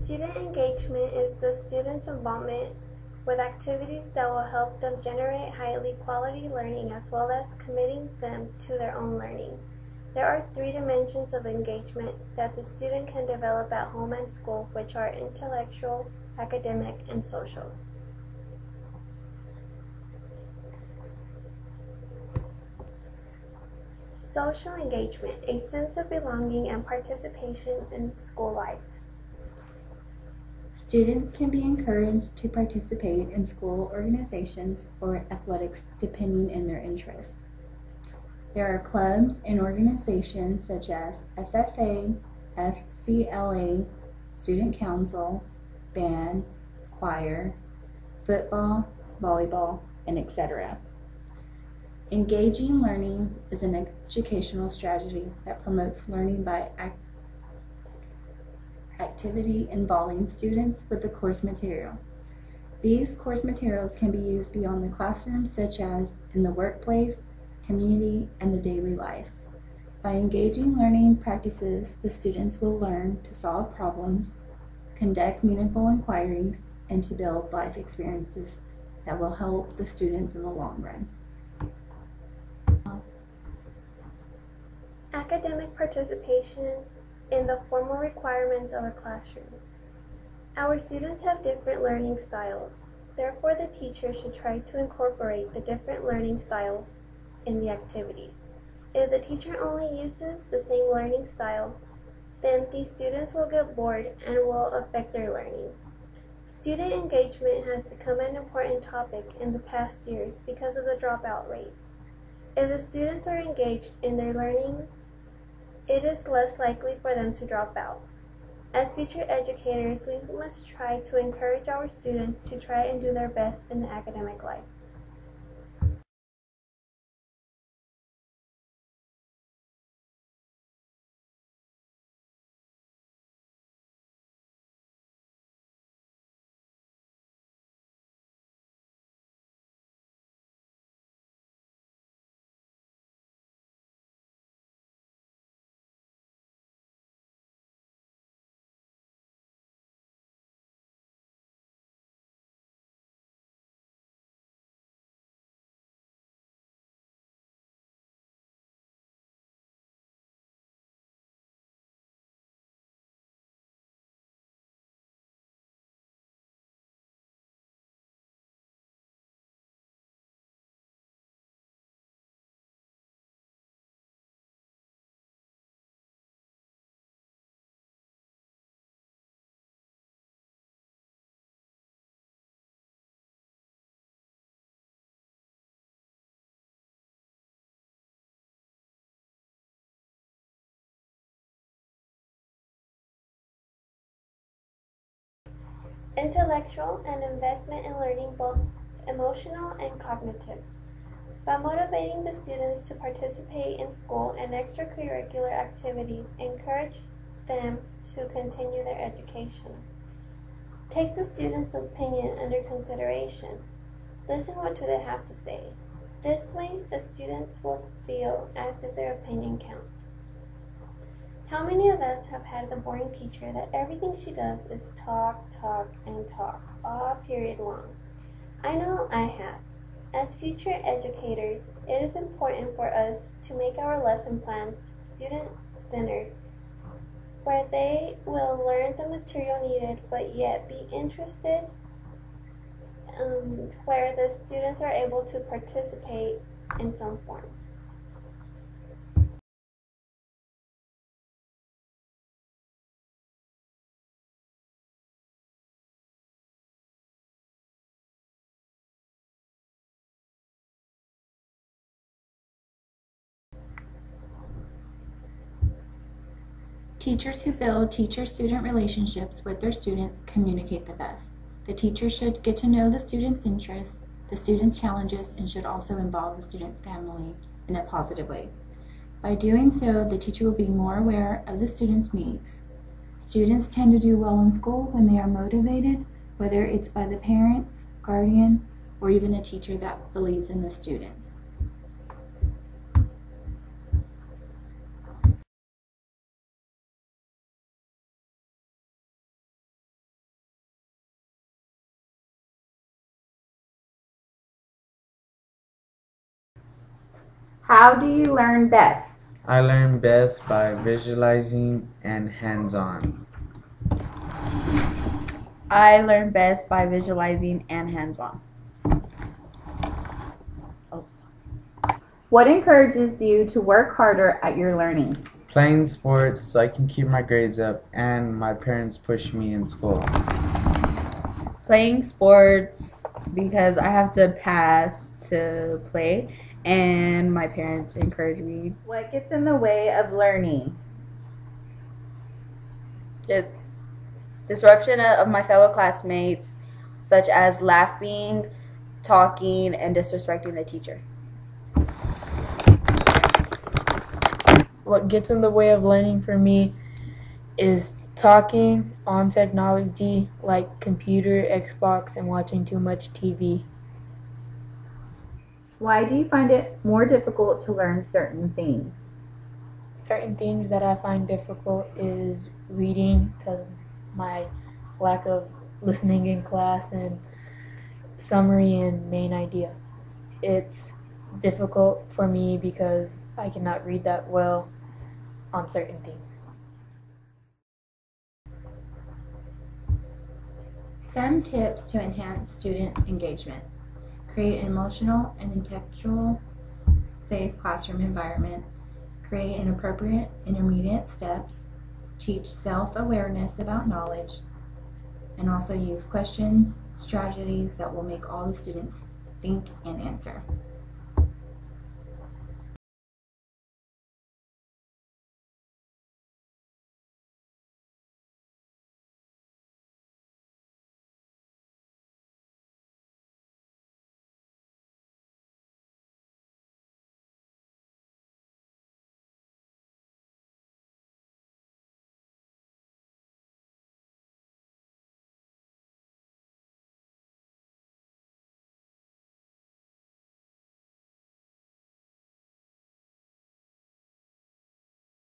Student engagement is the students' involvement with activities that will help them generate highly quality learning as well as committing them to their own learning. There are 3 dimensions of engagement that the student can develop at home and school, which are intellectual, academic, and social. Social engagement, a sense of belonging and participation in school life. Students can be encouraged to participate in school organizations or athletics depending on their interests. There are clubs and organizations such as FFA, FCLA, Student Council, band, choir, football, volleyball, and etc. Engaging learning is an educational strategy that promotes learning by activity involving students with the course material. These course materials can be used beyond the classroom, such as in the workplace, community, and the daily life. By engaging learning practices, the students will learn to solve problems, conduct meaningful inquiries, and to build life experiences that will help the students in the long run. Academic participation in the formal requirements of a classroom. Our students have different learning styles. Therefore, the teacher should try to incorporate the different learning styles in the activities. If the teacher only uses the same learning style, then the students will get bored and will affect their learning. Student engagement has become an important topic in the past years because of the dropout rate. If the students are engaged in their learning, it is less likely for them to drop out. As future educators, we must try to encourage our students to try and do their best in the academic life. Intellectual and investment in learning, both emotional and cognitive. By motivating the students to participate in school and extracurricular activities, encourage them to continue their education. Take the students' opinion under consideration. Listen what do they have to say. This way, the students will feel as if their opinion counts. How many of us have had the boring teacher that everything she does is talk, talk, and talk, all period long? I know I have. As future educators, it is important for us to make our lesson plans student-centered, where they will learn the material needed but yet be interested, where the students are able to participate in some form. Teachers who build teacher-student relationships with their students communicate the best. The teacher should get to know the student's interests, the student's challenges, and should also involve the student's family in a positive way. By doing so, the teacher will be more aware of the student's needs. Students tend to do well in school when they are motivated, whether it's by the parents, guardian, or even a teacher that believes in the students. How do you learn best? I learn best by visualizing and hands-on. I learn best by visualizing and hands-on. What encourages you to work harder at your learning? Playing sports so I can keep my grades up, and my parents push me in school. Playing sports because I have to pass to play, and my parents encourage me. What gets in the way of learning? The disruption of my fellow classmates, such as laughing, talking, and disrespecting the teacher. What gets in the way of learning for me is talking on technology like computer, Xbox, and watching too much TV. Why do you find it more difficult to learn certain things? Certain things that I find difficult is reading because of my lack of listening in class and summary and main idea. It's difficult for me because I cannot read that well on certain things. Some tips to enhance student engagement. Create an emotional and intellectual safe classroom environment. Create an appropriate intermediate steps. Teach self-awareness about knowledge. And also use questions, strategies that will make all the students think and answer.